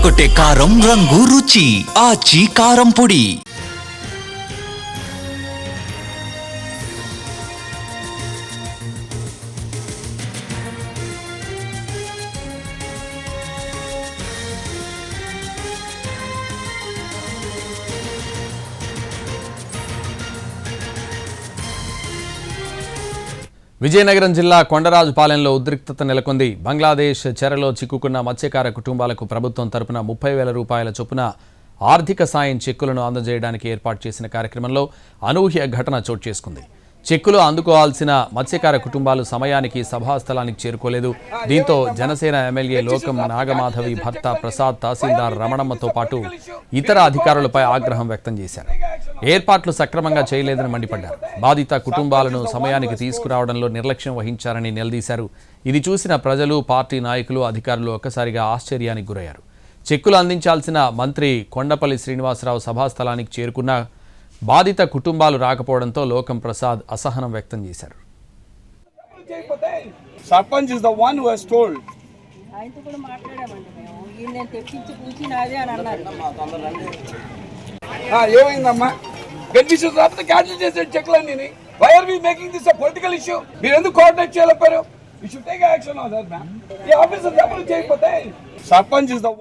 అదరగొట్టే కారం రంగు రుచి ఆచి కారం పొడి. విజయనగరం జిల్లా కొండరాజుపాలెంలో ఉద్రిక్తత నెలకొంది. బంగ్లాదేశ్ చెరలో చిక్కుకున్న మత్స్యకార కుటుంబాలకు ప్రభుత్వం తరపున 30,000 రూపాయల చొప్పున ఆర్థిక సాయం చెక్కులను అందజేయడానికి ఏర్పాటు చేసిన కార్యక్రమంలో అనూహ్య ఘటన చోటు చేసుకుంది. చెక్కులు అందుకోవాల్సిన మత్స్యకార కుటుంబాలు సమయానికి సభాస్థలానికి చేరుకోలేదు. దీంతో జనసేన ఎమ్మెల్యే లోకం నాగమాధవి భర్త ప్రసాద్, తహసీల్దార్ రమణమ్మతో పాటు ఇతర అధికారులపై ఆగ్రహం వ్యక్తం చేశారు. ఏర్పాట్లు సక్రమంగా చేయలేదని మండిపడ్డారు. బాధిత కుటుంబాలను సమయానికి తీసుకురావడంలో నిర్లక్ష్యం వహించారని నిలదీశారు. ఇది చూసిన ప్రజలు, పార్టీ నాయకులు, అధికారులు ఒక్కసారిగా ఆశ్చర్యానికి గురయ్యారు. చెక్కులు అందించాల్సిన మంత్రి కొండపల్లి శ్రీనివాసరావు సభాస్థలానికి చేరుకున్న బాధిత కుటుంబాలు రాకపోవడంతో లోకం ప్రసాద్ అసహనం వ్యక్తం చేశారు. Sarpanch is the one who has told. ఆయనతో కూడా మాట్లాడామండి మేము. ఈయన నేను తెప్పించి పూచి నాదే అని అన్నారు. ఏమైందమ్మా? బెనిఫిషియరీస్ రాకపోతే క్యాన్సిల్ చేసే చెక్లన్నీ. Why are we making this a political issue? మీరు ఎందుకు కోఆర్డినేట్ చేయలేకపోయారు? You should take action on that ma'am. ఈ ఆఫీసర్ డబ్బులు చేయకపోతే సర్పంచ్ ఇస్ ద